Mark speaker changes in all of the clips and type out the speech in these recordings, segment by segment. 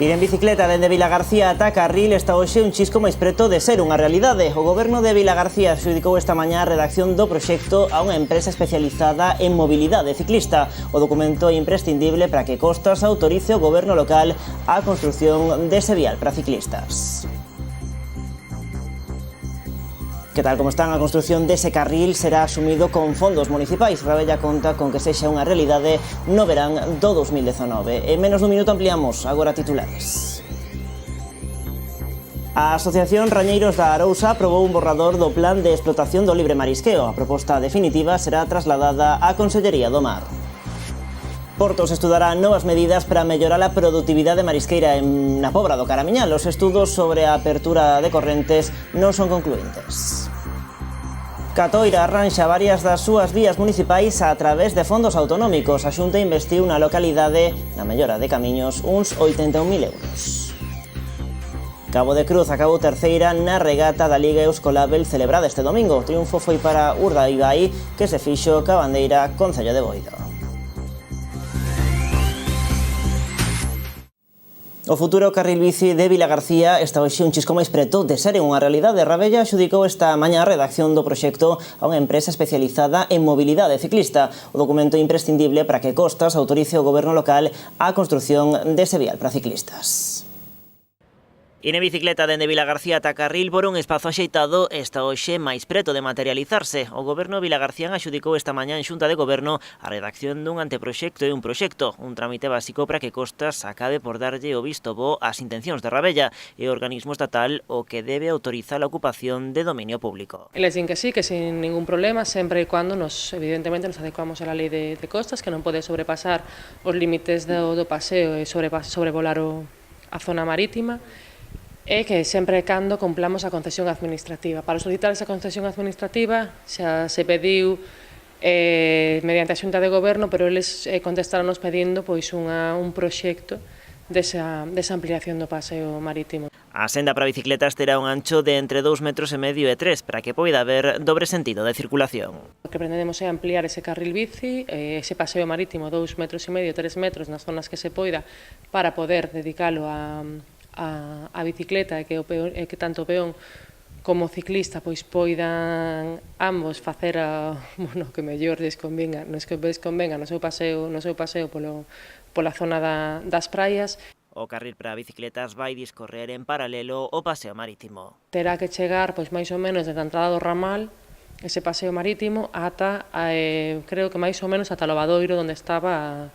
Speaker 1: Ir en bicicleta dende Vilagarcía ata Carril está hoxe un chisco máis preto de ser unha realidade. O goberno de Vilagarcía adxudicou esta mañá a redacción do proxecto a unha empresa especializada en mobilidade ciclista. O documento é imprescindible para que Costas autorice o goberno local a construción dese vial para ciclistas. Que tal como están, a construción dese carril será asumido con fondos municipais. Rabella conta con que sexa unha realidade no verán do 2019. En menos dun minuto ampliamos agora titulares. A Asociación Rañeiros da Arousa aprobou un borrador do plan de explotación do libre marisqueo. A proposta definitiva será trasladada á Consellería do Mar. Portos estudará novas medidas para mellorar a produtividade marisqueira na Pobra do Caramiñal. Os estudos sobre a apertura de correntes non son concluíntes. Catoira arranxa varias das súas vías municipais a través de fondos autonómicos. A Xunta investiu na localidade na mellora de camiños uns 81.000 euros. Cabo de Cruz acabou terceira na regata da Liga Euskolabel celebrada este domingo. O triunfo foi para Urdaibai, que se fixo ca bandeira Concello de Boido. O futuro carril bici de Vilagarcía está hoxe un chisco máis preto de ser unha realidade. Rabella adxudicou esta mañá a redacción do proxecto a unha empresa especializada en mobilidade ciclista. O documento é imprescindible para que Costas autorice o goberno local a construción dese vial para ciclistas. Ir en bicicleta dende Vilagarcía ata Carril por un espazo axeitado está hoxe máis preto de materializarse. O goberno vilagarcián axudicou esta mañá en Xunta de Goberno a redacción dun anteproxecto e un proxecto, un trámite básico para que Costas acabe por darlle o visto bo ás intencións de Rabella e o organismo estatal o que debe autorizar a ocupación de dominio público.
Speaker 2: Eles din que sí, que sin ningún problema, sempre e cando evidentemente nos adecuamos a la lei de Costas, que non pode sobrepasar os límites do paseo e sobrevolar a zona marítima, e que sempre e cando cumplamos a concesión administrativa. Para solicitar esa concesión administrativa xa se pediu mediante a Xunta de Goberno, pero eles contestaronos pedindo pois un proxecto desa ampliación do paseo marítimo.
Speaker 1: A senda para bicicletas terá un ancho de entre 2,5 metros e 3 para que poida haber dobre sentido de circulación.
Speaker 2: O que pretendemos é ampliar ese carril bici, ese paseo marítimo 2,5 metros, 3 metros nas zonas que se poida, para poder dedicalo a bicicleta e que tanto o peón como o ciclista pois poidan ambos facer o que mellor lles convenga, no seu paseo pola zona das praias.
Speaker 1: O carril para bicicletas vai discorrer en paralelo ao paseo marítimo.
Speaker 2: Terá que chegar pois máis ou menos desde a entrada do ramal, ese paseo marítimo, ata creo que máis ou menos ata o Lobadoiro, onde estaba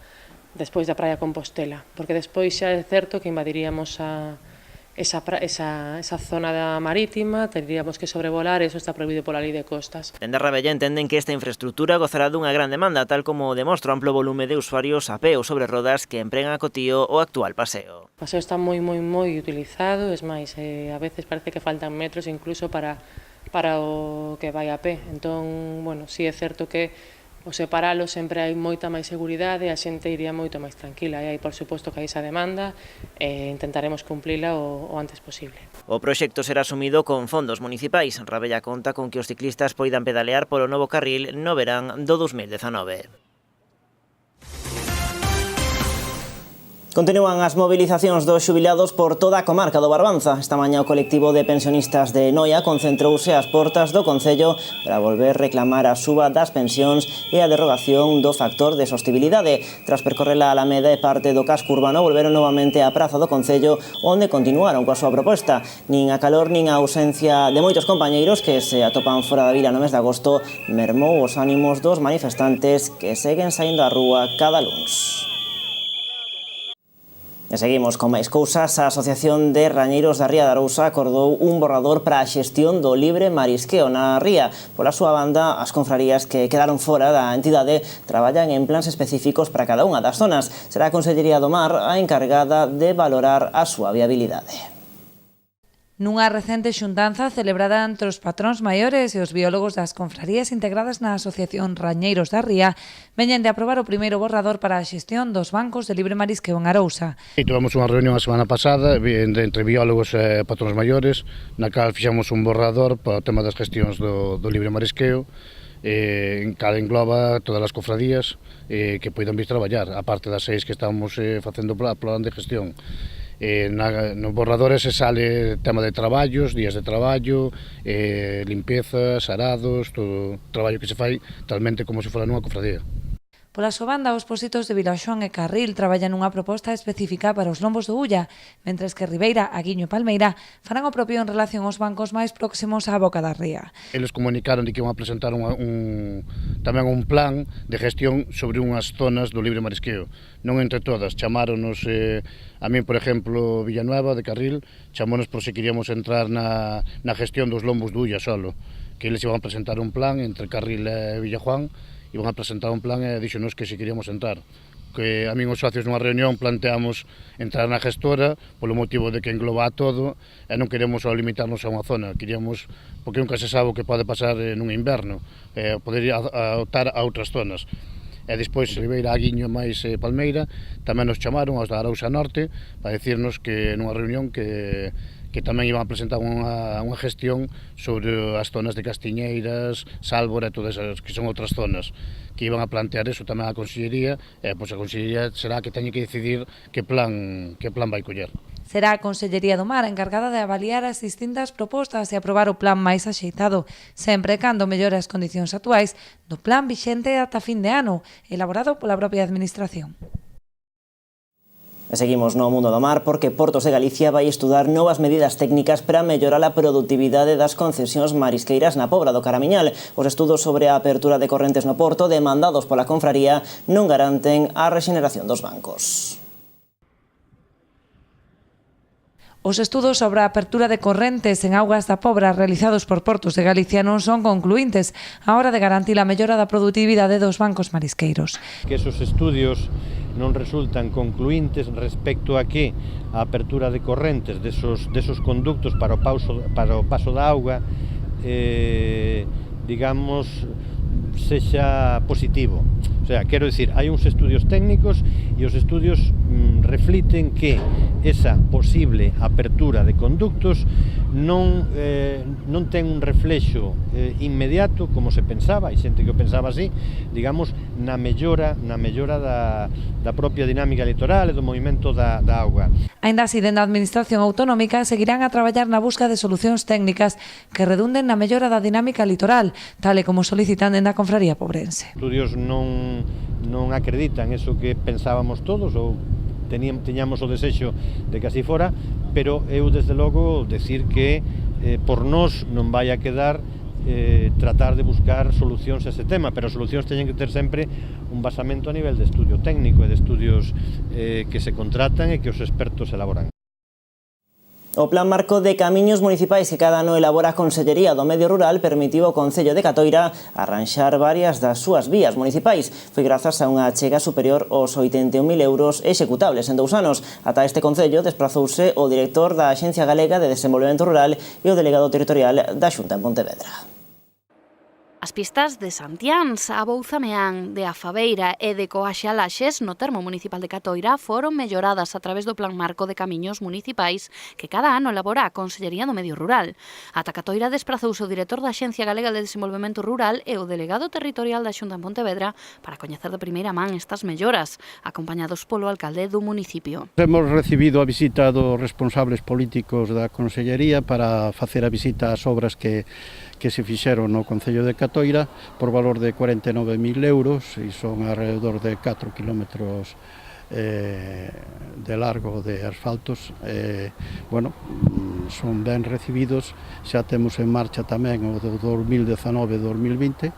Speaker 2: despois da Praia Compostela, porque despois xa é certo que invadiríamos esa zona marítima, teríamos que sobrevolar, e iso está prohibido pola lei de Costas.
Speaker 1: Dende Rabella entenden que esta infraestructura gozará dunha gran demanda, tal como demostra o amplo volume de usuarios a pé ou sobre rodas que empregan a cotío o actual paseo.
Speaker 2: O paseo está moi utilizado, es máis, a veces parece que faltan metros incluso para o que vai a pé. Entón, bueno, si é certo que o separalo sempre hai moita máis seguridade, a xente iría moito máis tranquila, e aí, por suposto, que hai esa demanda e intentaremos cumplila o antes posible.
Speaker 1: O proxecto será asumido con fondos municipais. Rabella conta con que os ciclistas poidan pedalear polo novo carril no verán do 2019. Continúan as movilizacións dos xubilados por toda a comarca do Barbanza. Esta mañá o colectivo de pensionistas de Noia concentrouse ás portas do Concello para volver reclamar a suba das pensións e a derrogación do factor de sostibilidade. Tras percorrer a Alameda e parte do casco urbano, volveron novamente á praza do Concello, onde continuaron coa súa proposta. Nin a calor nin a ausencia de moitos compañeiros que se atopan fora da vila no mes de agosto mermou os ánimos dos manifestantes que seguen saindo á rúa cada luns. E seguimos con máis cousas. A Asociación de Rañeiros da Ría de Arousa acordou un borrador para a xestión do libre marisqueo na ría. Pola súa banda, as confrarías que quedaron fora da entidade traballan en plans específicos para cada unha das zonas. Será a Consellería do Mar a encargada de valorar a súa viabilidade.
Speaker 3: Nunha recente xuntanza celebrada entre os patróns maiores e os biólogos das confrarías integradas na Asociación Rañeiros da Ría, veñen de aprobar o primeiro borrador para a xestión dos bancos de libre marisqueo en Arousa.
Speaker 4: Tivemos unha reunión a semana pasada entre biólogos e patróns maiores, na cal fixamos un borrador para o tema das gestións do libre marisqueo, en cada engloba todas as cofradías que poidan vir traballar, a parte das 6 que estamos facendo plan de gestión. Nos borradores se sale tema de traballos, días de traballo, limpezas, arados, todo o traballo que se fai talmente como se fora nunha cofradía.
Speaker 3: Pola súa banda, os positos de Vilaxón e Carril traballan nunha proposta específica para os lombos do Ulla, mentres que Ribeira, Aguiño e Palmeira farán o propio en relación aos bancos máis próximos á boca da ría.
Speaker 4: Eles comunicaron de que iban a presentar tamén un plan de gestión sobre unhas zonas do libre marisqueo. Non entre todas, chamáronos a min, por exemplo, Villanueva de Carril, chamónos por se queríamos entrar na gestión dos lombos do Ulla solo, que eles iban a presentar un plan entre Carril e Villajuán, iban a presentar un plan e díxonos que se queríamos entrar. Que a min os socios nunha reunión planteamos entrar na gestora polo motivo de que engloba a todo e non queremos só limitarnos a unha zona, queríamos, porque nunca se sabe o que pode pasar nun inverno, poder optar a outras zonas. E despois Ribeira, Aguiño máis Palmeira tamén nos chamaron aos da Arousa Norte para dicirnos que nunha reunión que tamén iban a presentar unha gestión sobre as zonas de Castiñeiras, Sálvora e todas esas que son outras zonas, que iban a plantear eso tamén a Consellería, e pois a Consellería será que teñe que decidir que plan vai coller.
Speaker 3: Será a Consellería do Mar a encargada de avaliar as distintas propostas e aprobar o plan máis axeitado, sempre cando mellore as condicións actuais do plan vixente ata fin de ano, elaborado pola propia Administración.
Speaker 1: E seguimos no mundo do mar porque Portos de Galicia vai estudar novas medidas técnicas para mellorar a produtividade das concesións marisqueiras na Pobra do Caramiñal. Os estudos sobre a apertura de correntes no porto demandados pola confraría non garanten a rexeneración dos bancos.
Speaker 3: Os estudos sobre a apertura de correntes en augas da Pobra realizados por Portos de Galicia non son concluíntes á hora de garantir a mellora da produtividade dos bancos marisqueiros.
Speaker 5: Que esos estudios non resultan concluíntes respecto a que a apertura de correntes desos conductos para o paso da auga digamos sexa positivo. O sea, quero dicir, hai uns estudios técnicos e os estudios refliten que esa posible apertura de conductos non ten un reflexo inmediato, como se pensaba, hai xente que o pensaba así, digamos, na mellora da propia dinámica litoral e do movimento da auga.
Speaker 3: Aínda así, dende a Administración Autonómica seguirán a traballar na busca de solucións técnicas que redunden na mellora da dinámica litoral, tal e como solicitan dende a Confraría Pobrense.
Speaker 5: Estudios non acreditan eso que pensábamos todos ou teñamos o desexo de que así fora, pero eu desde logo decir que por nós non vai a quedar tratar de buscar solucións a ese tema, pero as solucións teñen que ter sempre un basamento a nivel de estudio técnico e de estudios que se contratan e que os expertos elaboran.
Speaker 1: O Plan Marco de Camiños Municipais que cada ano elabora a Consellería do Medio Rural permitiu ao Concello de Catoira arranxar varias das súas vías municipais. Foi grazas a unha achega superior aos 81.000 euros executables en 2 anos. Ata este Concello desprazouse o director da Axencia Galega de Desenvolvemento Rural e o delegado territorial da Xunta en Pontevedra.
Speaker 6: As pistas de Santiáns, a Bouzameán, de Afabeira e de Coaxalaxes no termo municipal de Catoira foron melloradas a través do Plan Marco de Camiños Municipais que cada ano elabora a Consellería do Medio Rural. Ata Catoira desprazouse o director da Axencia Galega de Desenvolvemento Rural e o delegado territorial da Xunta en Pontevedra para coñecer de primeira man estas melloras, acompañados polo alcalde do municipio.
Speaker 7: Hemos recibido a visita dos responsables políticos da Consellería para facer a visita ás obras que se fixeron no Concello de Catoira por valor de 49.000 euros e son alrededor de 4 kilómetros de largo de asfaltos. Son ben recibidos, xa temos en marcha tamén o do 2019-2020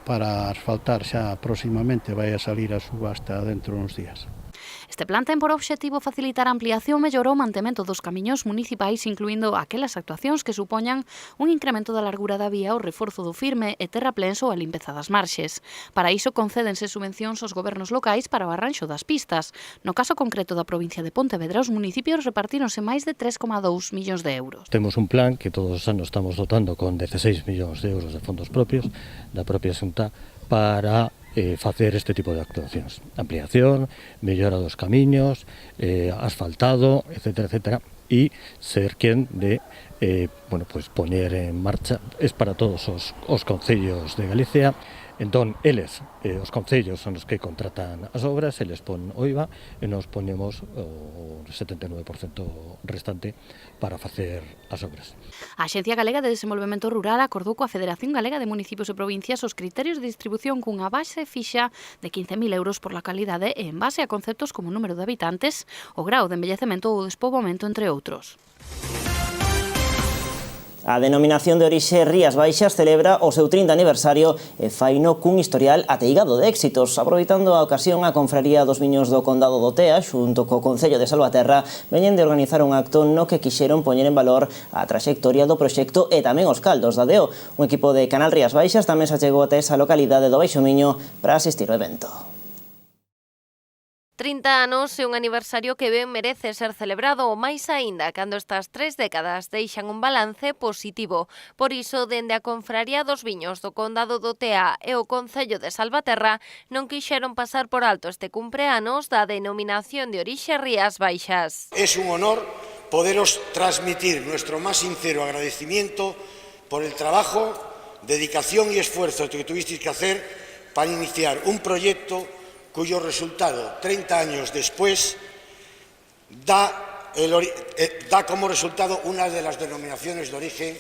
Speaker 7: para asfaltar xa próximamente, vai a salir a subasta dentro de uns días.
Speaker 6: Este plan ten por obxectivo facilitar a ampliación e mellora o mantemento dos camiños municipais, incluindo aquelas actuacións que supoñan un incremento da largura da vía, o reforzo do firme e terraplens ou a limpeza das marxes. Para iso concédense subvencións aos gobernos locais para o arranxo das pistas. No caso concreto da provincia de Pontevedra, os municipios repartíronse máis de 3,2 millóns de euros.
Speaker 8: Temos un plan que todos os anos estamos dotando con 16 millóns de euros de fondos propios da propia Xunta para facer este tipo de actuacións. Ampliación, mellora dos camiños, asfaltado, etcétera, e ser quen de poñer en marcha, es para todos os concellos de Galicia, Entón, eles, os concellos son os que contratan as obras, eles pon o IVA e nos poñemos o 79% restante para facer as obras.
Speaker 6: A Axencia Galega de Desenvolvemento Rural acordou coa Federación Galega de Municipios e Provincias os criterios de distribución cunha base fixa de 15.000 euros por la calidade e en base a conceptos como o número de habitantes, o grau de envellecemento ou despoboamento, entre outros.
Speaker 1: A denominación de orixe Rías Baixas celebra o seu 30 aniversario e faino cun historial ateigado de éxitos. Aproveitando a ocasión, a Confraría dos Viños do Condado do Tea, xunto co Concello de Salvaterra, veñen de organizar un acto no que quixeron poñer en valor a traxectoria do proxecto e tamén os caldos da DEO. Un equipo de Canal Rías Baixas tamén se achegou ata esa localidade do Baixo Miño para asistir ao evento.
Speaker 9: 30 anos é un aniversario que ben merece ser celebrado, ou máis aínda cando estas 3 décadas deixan un balance positivo. Por iso, dende a Confraría dos Viños do Condado do Tea e o Concello de Salvaterra non quixeron pasar por alto este cumpleanos da denominación de orixe Rías Baixas.
Speaker 10: Es un honor poderos transmitir nuestro más sincero agradecimiento por el trabajo, dedicación y esfuerzo que tuvisteis que hacer para iniciar un proyecto cuyo resultado, 30 años después, da como resultado una de las denominaciones de origen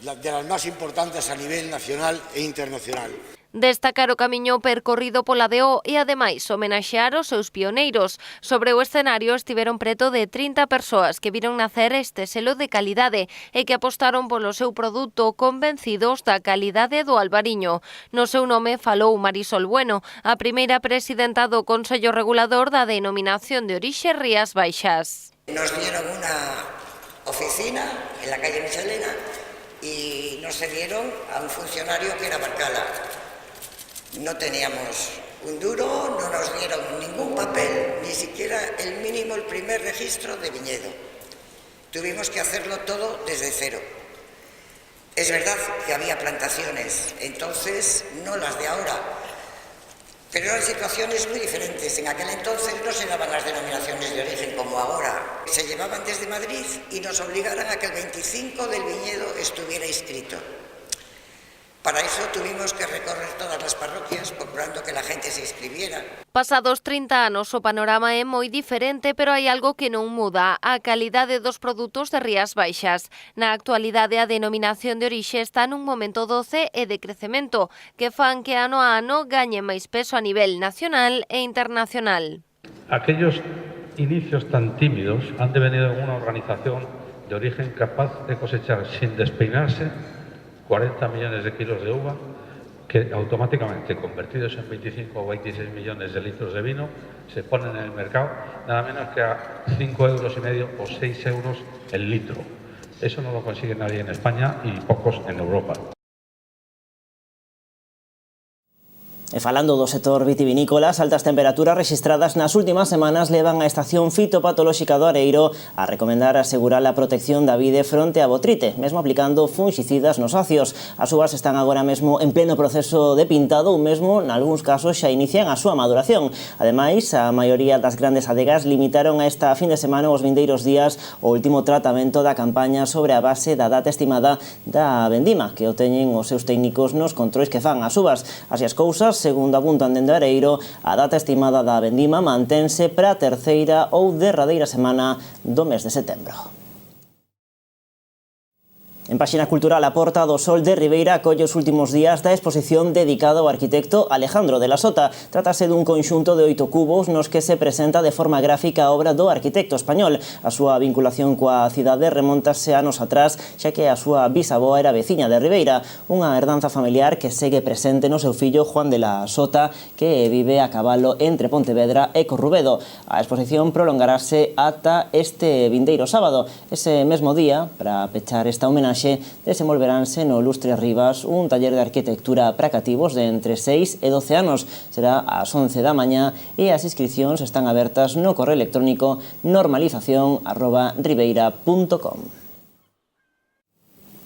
Speaker 10: de las más importantes a nivel nacional e internacional.
Speaker 9: Destacar o camiño percorrido pola DEO e, ademais, homenaxear os seus pioneiros. Sobre o escenario estiveron preto de 30 persoas que viron nacer este selo de calidade e que apostaron polo seu produto convencidos da calidade do albariño. No seu nome falou Marisol Bueno, a primeira presidenta do Consello Regulador da denominación de orixe Rías Baixas.
Speaker 11: Nos dieron una oficina en la calle Michelena y nos cedieron a un funcionario que era Barcala. No teníamos un duro, no nos dieron ningún papel, ni siquiera el mínimo, el primer registro de viñedo. Tuvimos que hacerlo todo desde cero. Es verdad que había plantaciones, entonces no las de ahora, pero eran situaciones muy diferentes. En aquel entonces no se daban las denominaciones de origen como ahora. Se llevaban desde Madrid y nos obligaran a que el 25 del viñedo estuviera inscrito. Para eso tuvimos que recorrer todas las parroquias procurando que la gente se inscribiera.
Speaker 9: Pasados 30 anos o panorama é moi diferente, pero hai algo que non muda, a calidade dos produtos de Rías Baixas. Na actualidade a denominación de orixe está nun momento doce e de crecemento, que fan que ano a ano gañe máis peso a nivel nacional e internacional.
Speaker 12: Aquellos inicios tan tímidos han devenido en unha organización de origen capaz de cosechar sin despeinarse 40 millones de kilos de uva que automáticamente, convertidos en 25 o 26 millones de litros de vino, se ponen en el mercado nada menos que a 5,5 euros o 6 euros el litro. Eso no lo consigue nadie en España y pocos en Europa.
Speaker 1: E falando do sector vitivinícola, as altas temperaturas registradas nas últimas semanas levan a estación fitopatolóxica do Areiro a recomendar asegurar a protección da vide fronte á botrite, mesmo aplicando fungicidas nos acios. As uvas están agora mesmo en pleno proceso de pintado ou mesmo, nalgúns casos, xa inician a súa maduración. Ademais, a maioría das grandes adegas limitaron a esta fin de semana os vindeiros días o último tratamento da campaña sobre a base da data estimada da vendima, que o teñen os seus técnicos nos controis que fan as uvas. Así as cousas, segundo apuntan dende Areiro, a data estimada da vendima mantense para a terceira ou derradeira semana do mes de setembro. En páxina cultural, a Porta do Sol de Ribeira acolle os últimos días da exposición dedicada ao arquitecto Alejandro de la Sota. Trátase dun conxunto de 8 cubos nos que se presenta de forma gráfica a obra do arquitecto español. A súa vinculación coa cidade remontase anos atrás, xa que a súa bisaboa era veciña de Ribeira, unha herdanza familiar que segue presente no seu fillo Juan de la Sota, que vive a cabalo entre Pontevedra e Corrubedo. A exposición prolongarase ata este vindeiro sábado. Ese mesmo día, para pechar esta homenaxe, desenvolveránse no Lustre Rivas un taller de arquitectura para cativos de entre 6 e 12 anos. Será ás 11 da mañá e as inscripcións están abertas no correo electrónico normalización@ribeira.com.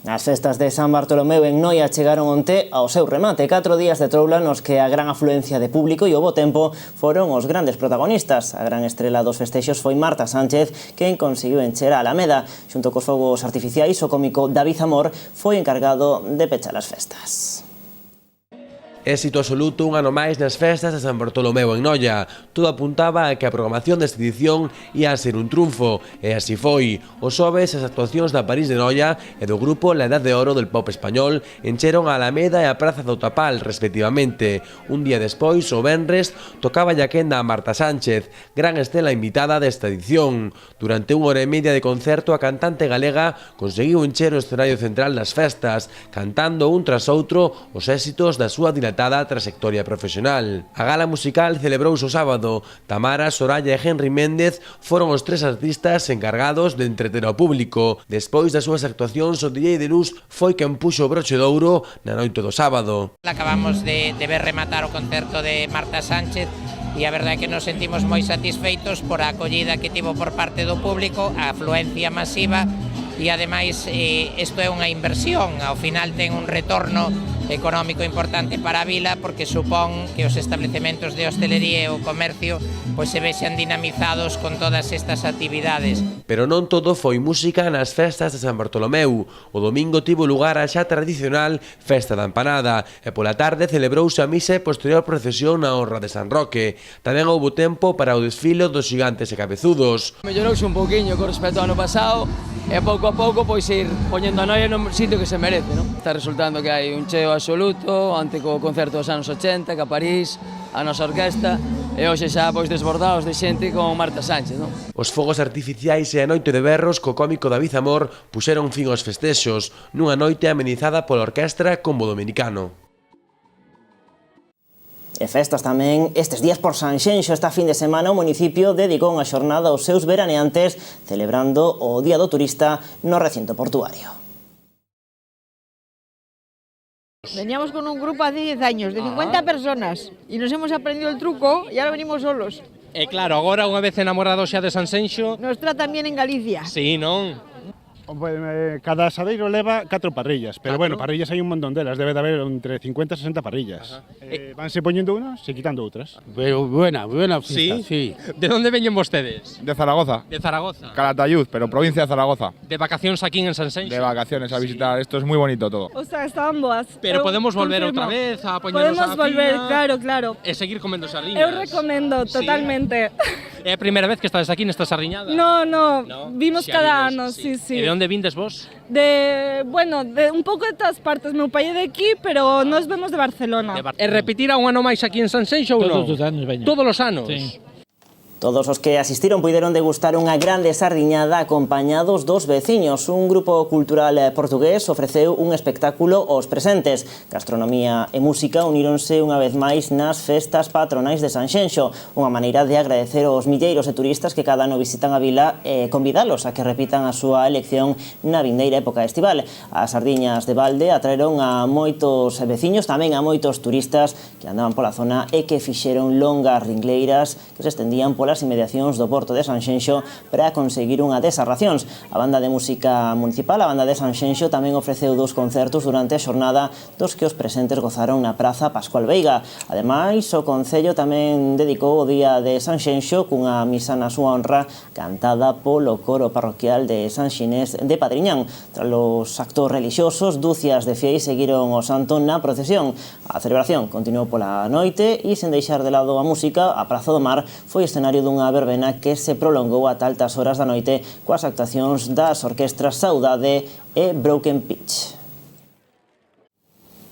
Speaker 1: As festas de San Bartolomeu en Noia chegaron onte ao seu remate. 4 días de troula nos que a gran afluencia de público e o bo tempo foron os grandes protagonistas. A gran estrela dos festexos foi Marta Sánchez, quen conseguiu encher a Alameda. Xunto cos fogos artificiais, o cómico David Amor foi encargado de pechar as festas.
Speaker 13: Éxito absoluto un ano máis nas festas de San Bartolomeu en Noia. Todo apuntaba a que a programación desta edición ia a ser un triunfo, e así foi. Os xoves as actuacións da París de Noia e do grupo La Edad de Oro del pop español encheron a Alameda e a Praza do Tapal, respectivamente. Un día despois, o venres, tocaba a quenda a Marta Sánchez, gran estela invitada desta edición. Durante unha hora e media de concerto, a cantante galega conseguiu encher o escenario central das festas, cantando un tras outro os éxitos da súa dilatada trayectoria profesional. A gala musical celebrouse o sábado. Tamara, Soraya e Henry Méndez foron os tres artistas encargados de entreter ao público. Despois das súas actuacións, o DJ de Luz foi quen puxo o broche de ouro na noite do sábado.
Speaker 14: Acabamos de ver rematar o concerto de Marta Sánchez e a verdade é que nos sentimos moi satisfeitos por a acollida que tivo por parte do público, a afluencia masiva e ademais isto é unha inversión, ao final ten un retorno económico importante para a vila porque supón que os establecementos de hostelería e o comercio pois se vexan dinamizados con todas estas actividades.
Speaker 13: Pero non todo foi música nas festas de San Bartolomeu. O domingo tivo lugar a xa tradicional Festa da Empanada e pola tarde celebrouse a misa e posterior procesión na honra de San Roque. Tamén houbo tempo para o desfile dos Gigantes e Cabezudos.
Speaker 15: Mellorouse un pouquiño con respecto ao ano pasado e pouco a pouco pois ir poñendo a Noia no sitio que se merece, non? Está resultando que hai un cheo absoluto, ante co concerto dos anos 80, que a París, a nosa orquesta, e hoxe xa pois desbordados de xente con Marta Sánchez, non?
Speaker 13: Os fogos artificiais e a noite de berros co cómico David Zamor puxeron fin aos festexos, nunha noite amenizada pola orquestra Combo Dominicano.
Speaker 1: E festas tamén estes días por Sanxenxo. Esta fin de semana o municipio dedicou unha xornada aos seus veraneantes celebrando o Día do Turista no recinto portuario.
Speaker 16: Veníamos con un grupo hace 10 años, de 50 personas, y nos hemos aprendido el truco y ahora venimos solos.
Speaker 17: E claro, agora unha vez enamorados xa de Sanxenxo...
Speaker 16: Nos tratan bien en Galicia.
Speaker 17: Sí, non?
Speaker 18: Cada asadeiro leva 4 parrillas, pero bueno, parrillas hai un montón delas, debe de haber entre 50 e 60 parrillas. Vanse poñendo unas e quitando outras.
Speaker 19: Pero buena fiesta, sí.
Speaker 17: De onde veñen vostedes?
Speaker 19: De Zaragoza.
Speaker 17: De Zaragoza.
Speaker 19: Calatayud, pero provincia de Zaragoza.
Speaker 17: De vacacións aquí en Sanxenxo.
Speaker 19: De vacaciones a visitar, esto es muy bonito todo.
Speaker 16: O sea, estaban boas.
Speaker 17: Pero podemos volver outra vez a poñernos a
Speaker 16: Podemos volver, claro.
Speaker 17: E seguir comendo sardiñas.
Speaker 16: Eu recomendo, totalmente.
Speaker 17: É a primeira vez que estades aquí nesta sardiñada?
Speaker 16: No, vimos cada ano, sí.
Speaker 17: E de onde vindes vos?
Speaker 16: De un pouco de todas partes. Meu pai é de aquí, pero nos vemos de Barcelona.
Speaker 17: E repetirá un ano máis aquí en Sanxenxo ou non?
Speaker 19: Todos os anos veño.
Speaker 17: Todos os anos?
Speaker 19: Sí.
Speaker 1: Todos os que asistiron puideron degustar unha grande sardiñada acompañados dos veciños. Un grupo cultural portugués ofreceu un espectáculo aos presentes. Gastronomía e música uníronse unha vez máis nas festas patronais de Sanxenxo, unha maneira de agradecer aos milleiros de turistas que cada ano visitan a vila e convidalos a que repitan a súa elección na vindeira época estival. As sardiñas de balde atraeron a moitos veciños, tamén a moitos turistas que andaban pola zona e que fixeron longas ringleiras que se estendían pola as inmediacións do porto de Sanxenxo para conseguir unha desas racións. A banda de música municipal, a banda de Sanxenxo, tamén ofreceu 2 concertos durante a xornada dos que os presentes gozaron na Praza Pascual Veiga. Ademais, o Concello tamén dedicou o Día de Sanxenxo cunha misa na súa honra cantada polo coro parroquial de San Xinés de Padriñán. Tras os actos relixiosos, dúcias de fieis seguiron o santo na procesión. A celebración continuou pola noite e, sen deixar de lado a música, a Praza do Mar foi escenario dunha verbena que se prolongou ata altas horas da noite coas actuacións das orquestras Saudade e Broken Pitch.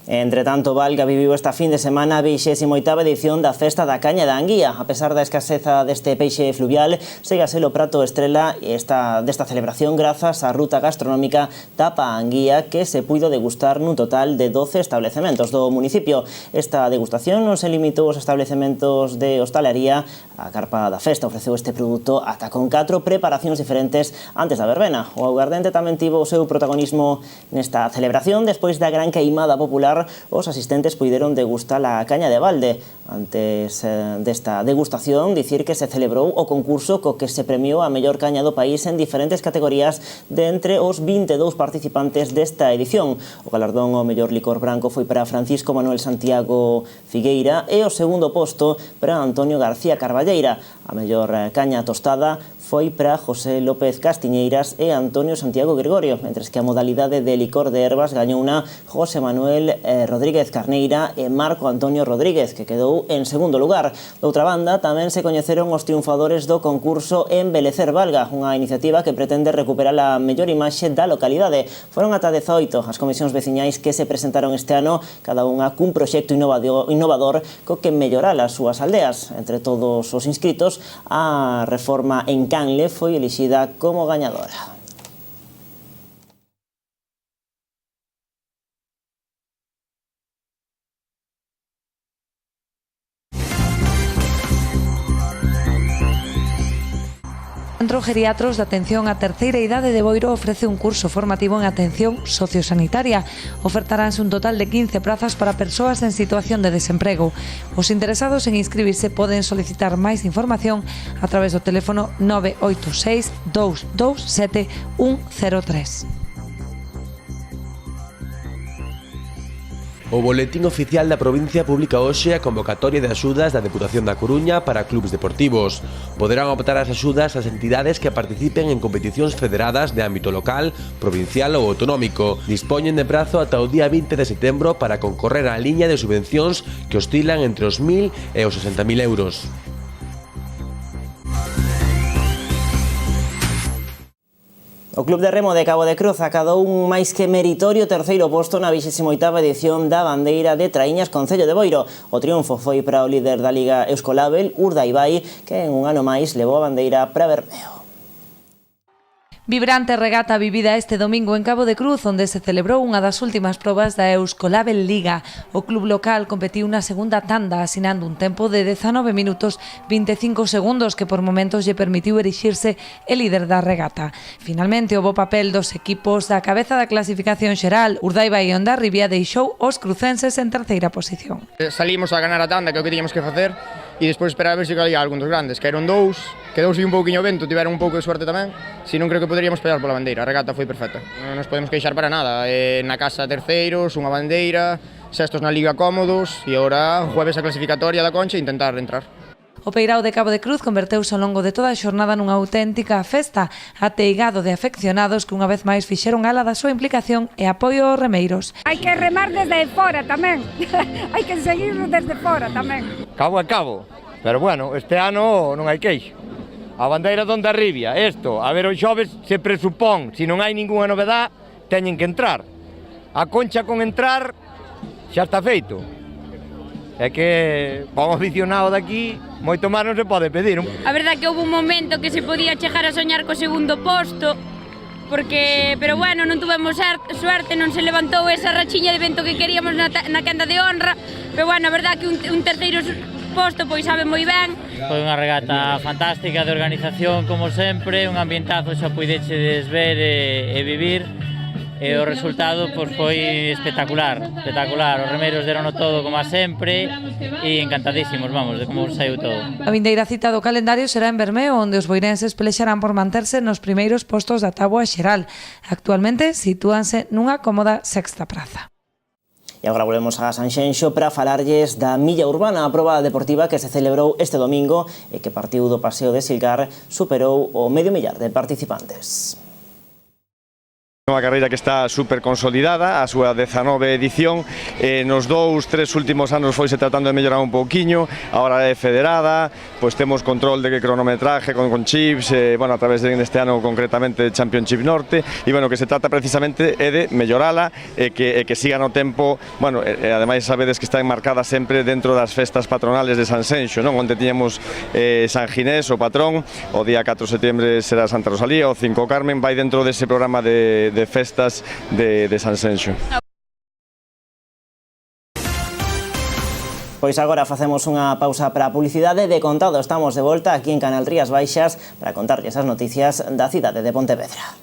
Speaker 1: Entre tanto, Valga viviu esta fin de semana a 28ª edición da Festa da Caña da Anguía. A pesar da escaseza deste peixe fluvial, segue a ser o prato estrela desta celebración grazas á ruta gastronómica Tapa Anguía, que se puido degustar nun total de 12 establecementos do municipio. Esta degustación non se limitou aos establecementos de hostalería. A carpa da festa ofreceu este produto ata con 4 preparacións diferentes antes da verbena. O augardente tamén tivo o seu protagonismo nesta celebración. Despois da gran queimada popular, os asistentes puideron degustar a caña de balde. Antes desta degustación, dicir que se celebrou o concurso co que se premiou a mellor caña do país en diferentes categorías de entre os 22 participantes desta edición. O galardón ao mellor licor branco foi para Francisco Manuel Santiago Figueira e o segundo posto para Antonio García Carballeira. A mellor caña tostada foi para José López Castiñeiras e Antonio Santiago Gregorio, mentres que a modalidade de licor de ervas gañou unha José Manuel Rodríguez Carneira e Marco Antonio Rodríguez, que quedou en segundo lugar. Doutra banda, tamén se coñeceron os triunfadores do concurso Embelecer Valga, unha iniciativa que pretende recuperar a mellor imaxe da localidade. Foron ata 18 as comisións veciñais que se presentaron este ano, cada unha cun proxecto innovador co que mellorar as súas aldeas. Entre todos os inscritos, a reforma en Canle foi elixida como gañadora.
Speaker 3: O Centro Geriatros de Atención á Terceira Idade de Boiro ofrece un curso formativo en atención sociosanitaria. Ofertaránse un total de 15 prazas para persoas en situación de desemprego. Os interesados en inscribirse poden solicitar máis información a través do teléfono 986 227 103.
Speaker 13: O Boletín Oficial da Provincia publica hoxe a convocatoria de axudas da Deputación da Coruña para clubes deportivos. Poderán optar as axudas as entidades que participen en competicións federadas de ámbito local, provincial ou autonómico. Dispoñen de prazo ata o día 20 de setembro para concorrer á liña de subvencións que oscilan entre os 1.000 e os 60.000 euros.
Speaker 1: O Club de Remo de Cabo de Cruz acadou un máis que meritorio terceiro posto na 28ª edición da Bandeira de Traíñas Concello de Boiro. O triunfo foi para o líder da Liga Euskolabel, Urdaibai, que en un ano máis levou a bandeira para Bermeo.
Speaker 3: Vibrante regata vivida este domingo en Cabo de Cruz, onde se celebrou unha das últimas probas da Euskolabel Liga. O club local competiu na segunda tanda, asinando un tempo de 19 minutos 25 segundos que por momentos lle permitiu erixirse el líder da regata. Finalmente, o bo papel dos equipos da cabeza da clasificación xeral, Urdaibai e Hondarribia, deixou os crucenses en terceira posición.
Speaker 20: Salimos a ganar a tanda, que é o que tiñamos que facer, e despois esperar a ver se caía algún dos grandes, que eran dous, quedouse un pouquiño vento, tiveron un pouco de suerte tamén, se non creo que poderíamos pelear pola bandeira, a regata foi perfecta. Non nos podemos queixar para nada, na casa terceiros, unha bandeira, sextos na Liga cómodos, e agora jueves a clasificatoria da Concha e intentar entrar.
Speaker 3: O Peirao de Cabo de Cruz converteuse ao longo de toda a xornada nunha auténtica festa, ateigado de afeccionados que unha vez máis fixeron gala da súa implicación e apoio aos remeiros.
Speaker 21: Hai que remar desde fora tamén, hai que seguir desde fora tamén.
Speaker 22: Cabo a cabo, pero bueno, este ano non hai queixo. A bandeira de Hondarribia, isto, a ver os xoves se presupón, se non hai ningunha novedad, teñen que entrar. A Concha con entrar xa está feito. É que, para un aficionado daqui, moito máis non se pode pedir.
Speaker 21: A verdade que houve un momento que se podía chegar a soñar co segundo posto, pero bueno, non tuvemos suerte, non se levantou esa rachiña de vento que queríamos na quenda de honra, pero bueno, a verdade que un terceiro posto pois sabe moi ben.
Speaker 23: Foi unha regata fantástica de organización, como sempre, un ambientazo xa puidechedes ver e vivir. E o resultado pois, foi espectacular, os remeiros derono todo como a sempre e encantadísimos, vamos, de como saiu todo.
Speaker 3: A vindeira cita do calendario será en Bermeo, onde os boirenses pelexarán por manterse nos primeiros postos da táboa xeral. Actualmente sitúanse nunha cómoda sexta praza.
Speaker 1: E agora volvemos a Sanxenxo para falarlles da Milla Urbana, a proba deportiva que se celebrou este domingo e que partiu do Paseo de Silgar superou o medio millar de participantes.
Speaker 24: Unha carreira que está super consolidada, a súa 19 edición, nos 2-3 últimos anos foise tratando de mellorar un pouquiño, agora é federada, pois temos control de cronometraje con chips, bueno, a través deste ano concretamente de Championship Norte, e bueno, que se trata precisamente é de mellorala e que siga no tempo, bueno, ademais sabedes que está enmarcada sempre dentro das festas patronales de Sanxenxo, non? Onde tiñamos San Ginés, o patrón, o día 4 de setembro será Santa Rosalía, o 5 Carmen, vai dentro dese programa de festas de Sanxenxo.
Speaker 1: Pois agora facemos unha pausa para a publicidade. De contado, estamos de volta aquí en Canal Rías Baixas para contarlles as noticias da cidade de Pontevedra.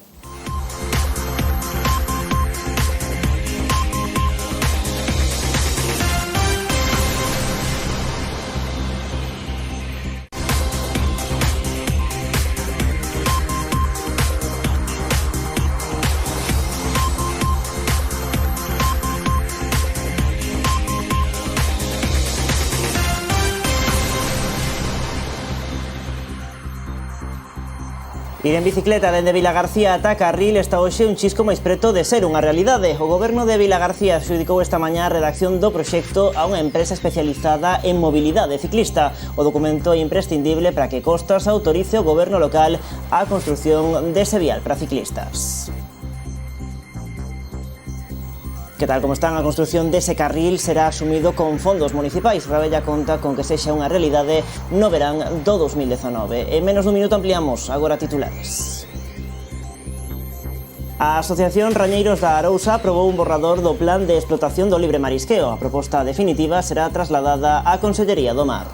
Speaker 1: Ir en bicicleta dende Vilagarcía ata Carril está hoxe un chisco máis preto de ser unha realidade. O goberno de Vilagarcía adxudicou esta mañá a redacción do proxecto a unha empresa especializada en mobilidade ciclista. O documento é imprescindible para que Costas autorice o goberno local a construción dese vial para ciclistas. Que tal como están, a construción dese carril será asumido con fondos municipais. Rabella conta con que sexa unha realidade no verán do 2019. En menos dun minuto ampliamos agora titulares. A Asociación Rañeiros da Arousa aprobou un borrador do plan de explotación do libre marisqueo. A proposta definitiva será trasladada á Consellería do Mar.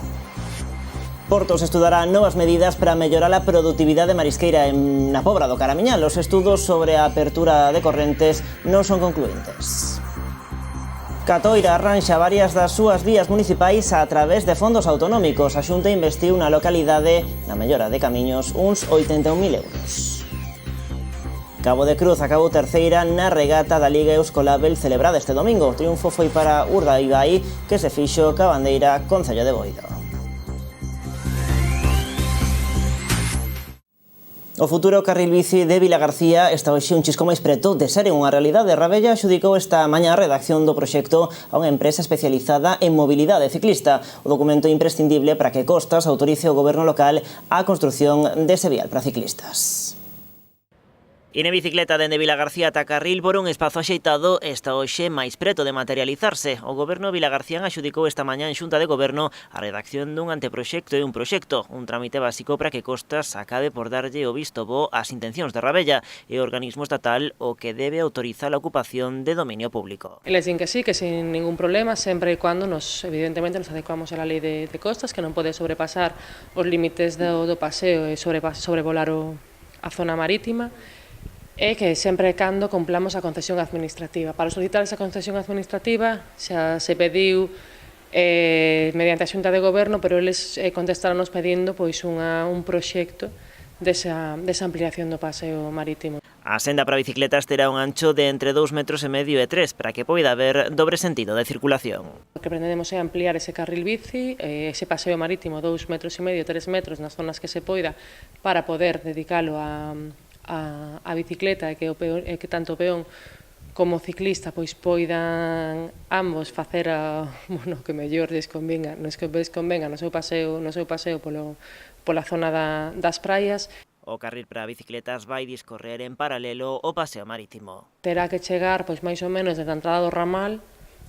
Speaker 1: Portos estudará novas medidas para mellorar a produtividade marisqueira na Pobra do Caramiñal. Os estudos sobre a apertura de correntes non son concluíntes. Catoira arranxa varias das súas vías municipais a través de fondos autonómicos. A Xunta investiu na localidade na mellora de camiños uns 81.000 euros. Cabo de Cruz acabou terceira na regata da Liga Euskolabel celebrada este domingo. O triunfo foi para Urdaibai, que se fixo ca bandeira Concello de Boiro. O futuro carril bici de Vilagarcía está hoxe un chisco máis preto de ser unha realidade. Rabella adxudicou esta mañá a redacción do proxecto a unha empresa especializada en mobilidade ciclista. O documento é imprescindible para que Costas autorice o goberno local a construción dese vial para ciclistas. Ir en bicicleta dende Vilagarcía ata Carril por un espazo axeitado está hoxe máis preto de materializarse. O goberno vilagarcián axudicou esta mañá en Xunta de Goberno a redacción dun anteproxecto e un proxecto, un trámite básico para que Costas acabe por darlle o visto bo ás intencións de Rabella e o organismo estatal o que debe autorizar a ocupación de dominio público.
Speaker 2: Eles din que sí, que sin ningún problema, sempre e cando evidentemente nos adecuamos a la lei de Costas, que non pode sobrepasar os límites do paseo e sobrevolar a zona marítima, e que sempre e cando cumplamos a concesión administrativa. Para solicitar esa concesión administrativa xa se pediu mediante a Xunta de Goberno, pero eles contestaronos pedindo pois un proxecto desa ampliación do paseo marítimo.
Speaker 1: A senda para bicicletas terá un ancho de entre 2,5 metros e 3 para que poida haber dobre sentido de circulación.
Speaker 2: O que pretendemos é ampliar ese carril bici, ese paseo marítimo 2,5 metros, 3 metros nas zonas que se poida para poder dedicalo a bicicleta e que tanto o peón como o ciclista pois poidan ambos facer o que mellor lles convenga, no seu paseo pola zona das praias.
Speaker 1: O carril para bicicletas vai discorrer en paralelo ao paseo marítimo.
Speaker 2: Terá que chegar pois máis ou menos desde a entrada do ramal,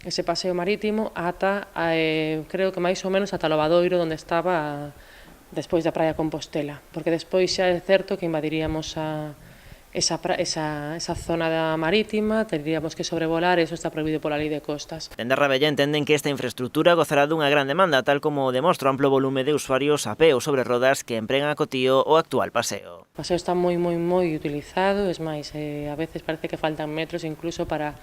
Speaker 2: ese paseo marítimo, ata creo que máis ou menos ata o Lobadoiro, onde estaba despois da Praia Compostela, porque despois xa é certo que invadiríamos esa zona marítima, teríamos que sobrevolar, e iso está prohibido pola lei de costas.
Speaker 1: Dende Rabella entenden que esta infraestructura gozará dunha gran demanda, tal como demostra o amplo volume de usuarios a pé ou sobre rodas que empregan a cotío o actual paseo.
Speaker 2: O paseo está moi utilizado, es máis, a veces parece que faltan metros incluso para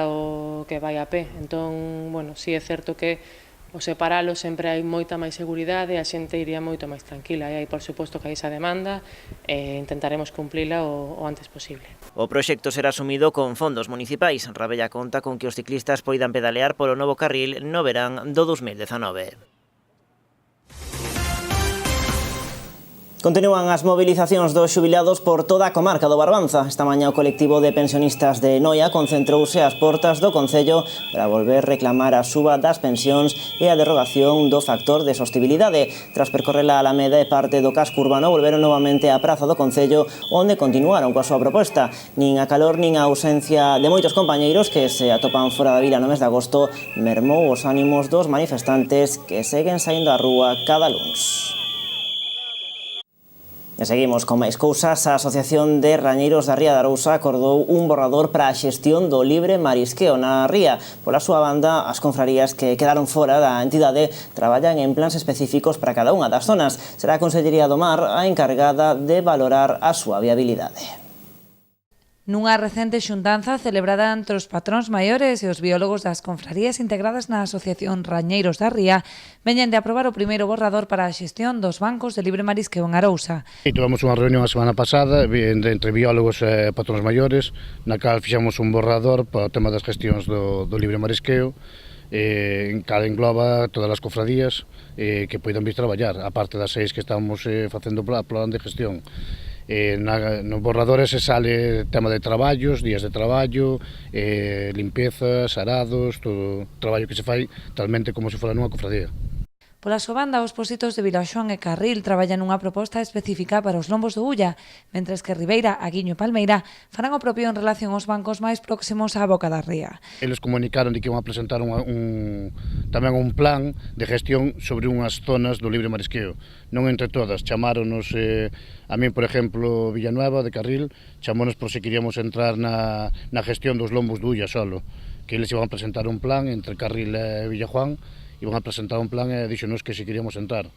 Speaker 2: o que vai a pé. Entón, bueno, si é certo que o separalo sempre hai moita máis seguridade, a xente iría moito máis tranquila, e aí, por suposto, que hai esa demanda e intentaremos cumplila o antes posible.
Speaker 1: O proxecto será asumido con fondos municipais. Rabella conta con que os ciclistas poidan pedalear polo novo carril no verán do 2019. Continúan as movilizacións dos xubilados por toda a comarca do Barbanza. Esta mañá o colectivo de pensionistas de Noia concentrouse ás portas do Concello para volver reclamar a suba das pensións e a derrogación do factor de sostibilidade. Tras percorrer a Alameda e parte do casco urbano, volveron novamente á praza do Concello, onde continuaron coa súa proposta. Nin a calor nin a ausencia de moitos compañeiros que se atopan fora da vila no mes de agosto mermou os ánimos dos manifestantes que seguen saindo á rúa cada luns. E seguimos con máis cousas. A Asociación de Rañeiros da Ría de Arousa acordou un borrador para a xestión do libre marisqueo na ría. Pola súa banda, as confrarías que quedaron fora da entidade traballan en plans específicos para cada unha das zonas. Será a Consellería do Mar a encargada de valorar a súa viabilidade.
Speaker 3: Nunha recente xuntanza celebrada entre os patróns maiores e os biólogos das confrarías integradas na Asociación Rañeiros da Ría, veñen de aprobar o primeiro borrador para a xestión dos bancos de libre marisqueo en Arousa.
Speaker 4: Tivemos unha reunión a semana pasada entre biólogos e patróns maiores, na cal fixamos un borrador para o tema das gestións do libre marisqueo, en cal engloba todas as cofradías que poidan vir traballar, a parte das 6 que estamos facendo o plan de gestión. Nos borradores se sale tema de traballos, días de traballo, limpezas, arados, todo o traballo que se fai talmente como se fora nunha cofradía.
Speaker 3: Pola súa banda, os positos de Vilaxón e Carril traballan nunha proposta específica para os lombos do Ulla, mentres que Ribeira, Aguiño e Palmeira farán o propio en relación aos bancos máis próximos á boca da ría.
Speaker 4: Eles comunicaron de que iban a presentar tamén un plan de gestión sobre unhas zonas do libre marisqueo. Non entre todas, chamáronos a min, por exemplo, Villanueva de Carril, chamónos por se queríamos entrar na gestión dos lombos do Ulla solo, que eles iban a presentar un plan entre Carril e Villajuán, iban a presentar un plan e díxonos que se queríamos entrar.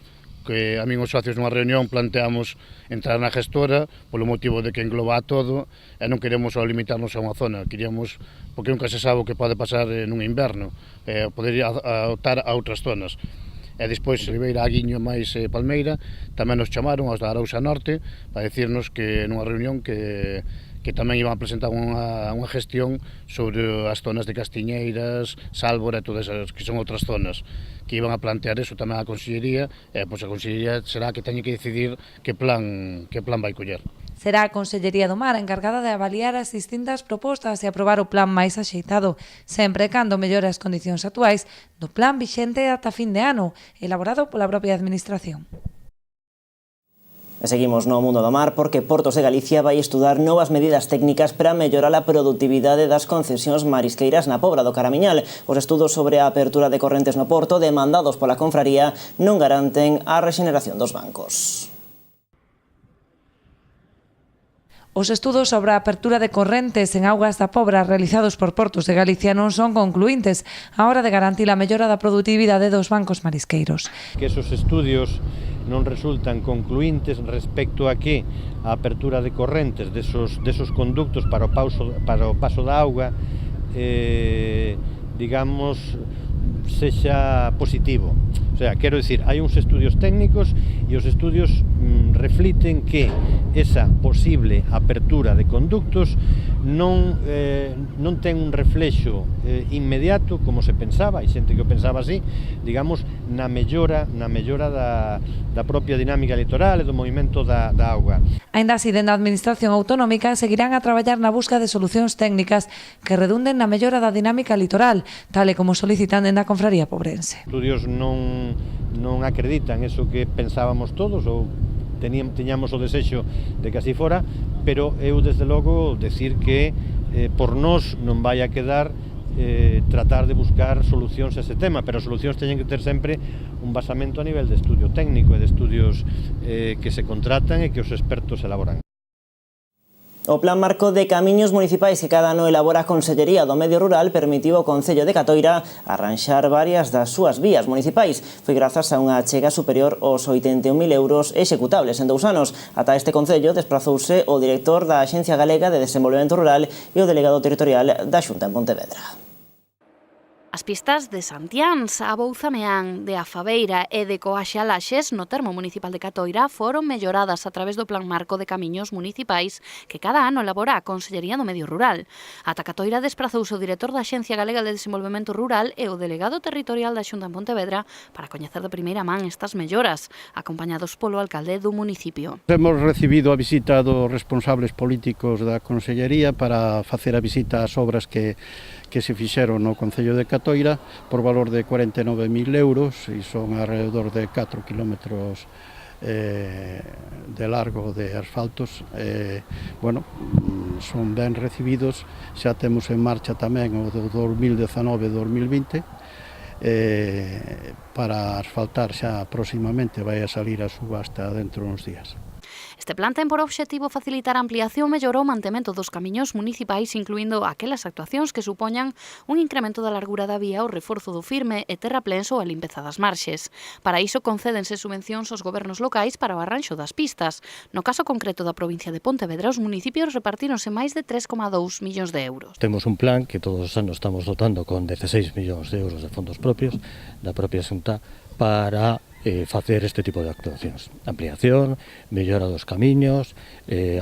Speaker 4: Que a min os socios nunha reunión planteamos entrar na gestora polo motivo de que engloba a todo e non queremos só limitarnos a unha zona, queríamos, porque nunca se sabe o que pode pasar nun inverno, poder optar a outras zonas. E despois Ribeira, Aguiño máis Palmeira tamén nos chamaron aos da Arousa Norte para dicirnos que nunha reunión que tamén iban a presentar unha gestión sobre as zonas de Castiñeiras, Sálvora e todas esas que son outras zonas, que iban a plantear eso tamén a Consellería, e pois a Consellería será que teñe que decidir que plan vai coller.
Speaker 3: Será a Consellería do Mar a encargada de avaliar as distintas propostas e aprobar o plan máis axeitado, sempre cando mellore as condicións actuais do plan vixente ata fin de ano, elaborado pola propia Administración.
Speaker 1: E seguimos no mundo do mar porque Portos de Galicia vai estudar novas medidas técnicas para mellorar a produtividade das concesións marisqueiras na Pobra do Caramiñal. Os estudos sobre a apertura de correntes no porto demandados pola confraría non garanten a rexeneración dos bancos.
Speaker 3: Os estudos sobre a apertura de correntes en augas da Pobra realizados por Portos de Galicia non son concluíntes á hora de garantir a mellora da produtividade dos bancos marisqueiros.
Speaker 5: Que esos estudios non resultan concluíntes respecto a que a apertura de correntes desos conductos para o paso da auga digamos sexa positivo. O sea, quero dicir, hai uns estudios técnicos e os estudios refliten que esa posible apertura de conductos non ten un reflexo inmediato como se pensaba, hai xente que o pensaba así, digamos, na mellora da propia dinámica litoral e do movimento da auga.
Speaker 3: Aínda así, dende a Administración Autonómica seguirán a traballar na busca de solucións técnicas que redunden na mellora da dinámica litoral, tal e como solicitan dende a Confraría Pobrense.
Speaker 5: Estudios non acreditan eso que pensábamos todos ou teñamos o desexo de que así fora, pero eu desde logo decir que por nós non vai a quedar tratar de buscar solucións a ese tema, pero as solucións teñen que ter sempre un basamento a nivel de estudio técnico e de estudios que se contratan e que os expertos elaboran.
Speaker 1: O Plan Marco de Camiños Municipais que cada ano elabora a Consellería do Medio Rural permitiu ao Concello de Catoira arranxar varias das súas vías municipais. Foi grazas a unha achega superior aos 81.000 euros executables en 2 anos. Ata este Concello desprazouse o director da Axencia Galega de Desenvolvemento Rural e o delegado territorial da Xunta en Pontevedra.
Speaker 6: As pistas de Santiáns, a Bouzameán, de Afabeira e de Coaxalaxes no termo municipal de Catoira foron melloradas a través do Plan Marco de Camiños Municipais que cada ano elabora a Consellería do Medio Rural. Ata Catoira desprazouse o director da Axencia Galega de Desenvolvemento Rural e o delegado territorial da Xunta en Pontevedra para coñecer de primeira man estas melloras, acompañados polo alcalde do municipio.
Speaker 7: Hemos recibido a visita dos responsables políticos da Consellería para facer a visita ás obras que se fixeron no Concello de Catoira por valor de 49.000 euros e son alrededor de 4 kilómetros de largo de asfaltos. Bueno, son ben recibidos, xa temos en marcha tamén o do 2019-2020 para asfaltar xa próximamente, vai a salir a subasta dentro de uns días.
Speaker 6: Este plan ten por obxectivo facilitar a ampliación e mellora o mantemento dos camiños municipais, incluindo aquelas actuacións que supoñan un incremento da largura da vía, o reforzo do firme e terraplens ou a limpeza das marxes. Para iso concédense subvencións aos gobernos locais para o arranxo das pistas. No caso concreto da provincia de Pontevedra, os municipios repartíronse máis de 3,2 millóns de euros.
Speaker 8: Temos un plan que todos os anos estamos dotando con 16 millóns de euros de fondos propios da propia Xunta para facer este tipo de actuacións. Ampliación, mellora dos camiños,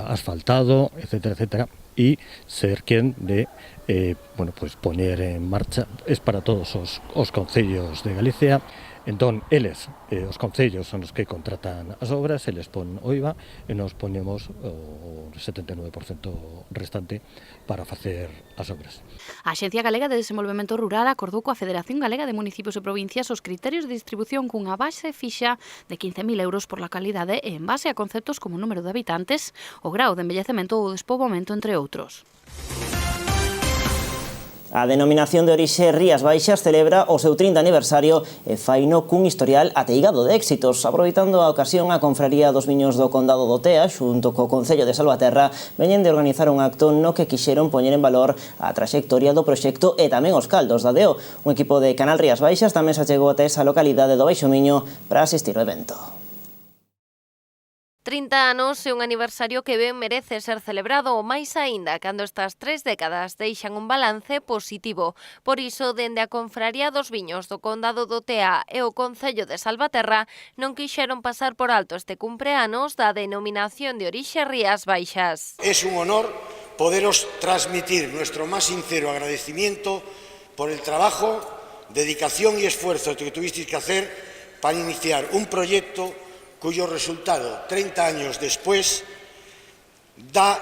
Speaker 8: asfaltado, etcétera, etcétera, e ser quen de poñer en marcha, es para todos os concellos de Galicia, Entón, eles, os concellos son os que contratan as obras, eles pon o IVA e nos poñemos o 79% restante para facer as obras.
Speaker 6: A Axencia Galega de Desenvolvemento Rural acordou coa Federación Galega de Municipios e Provincias os criterios de distribución cunha base fixa de 15.000 euros por la calidade e en base a conceptos como o número de habitantes, o grau de envellecemento ou despoboamento, entre outros.
Speaker 1: A denominación de orixe Rías Baixas celebra o seu 30 aniversario e faino cun historial ateigado de éxitos. Aproveitando a ocasión, a Confraría dos Viños do Condado do Tea, xunto co Concello de Salvaterra, veñen de organizar un acto no que quixeron poñer en valor a traxectoria do proxecto e tamén os caldos da DEO. Un equipo de Canal Rías Baixas tamén se achegou ata esa localidade do Baixo Miño para asistir ao evento.
Speaker 9: 30 anos é un aniversario que ben merece ser celebrado, ou máis aínda cando estas 3 décadas deixan un balance positivo. Por iso, dende a Confraría dos Viños do Condado do Tea e o Concello de Salvaterra non quixeron pasar por alto este cumpleanos da denominación de orixe Rías Baixas.
Speaker 10: Es un honor poderos transmitir nuestro más sincero agradecimiento por el trabajo, dedicación y esfuerzo que tuvisteis que hacer para iniciar un proyecto cuyo resultado, 30 años después, da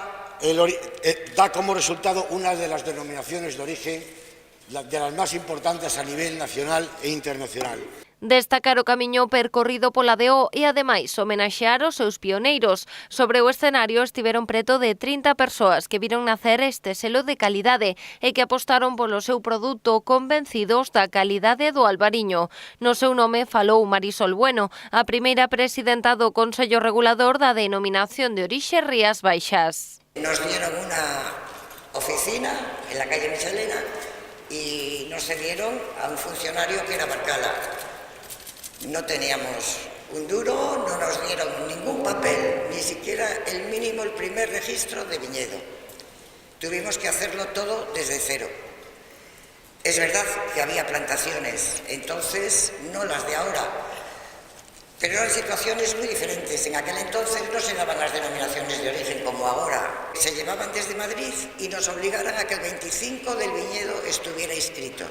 Speaker 10: como resultado una de las denominaciones de origen de las más importantes a nivel nacional e internacional.
Speaker 9: Destacar o camiño percorrido pola DEO e, ademais, homenaxear os seus pioneiros. Sobre o escenario estiveron preto de 30 persoas que viron nacer este selo de calidade e que apostaron polo seu produto convencidos da calidade do albariño. No seu nome falou Marisol Bueno, a primeira presidenta do Consello Regulador da denominación de orixe Rías Baixas.
Speaker 11: Nos dieron una oficina en la calle Michelena y nos cedieron a un funcionario que era Barcala. No teníamos un duro, no nos dieron ningún papel, ni siquiera el mínimo, el primer registro de viñedo. Tuvimos que hacerlo todo desde cero. Es verdad que había plantaciones, entonces no las de ahora, pero eran situaciones muy diferentes. En aquel entonces no se daban las denominaciones de origen como ahora. Se llevaban desde Madrid y nos obligaran a que el 25 del viñedo estuviera inscrito.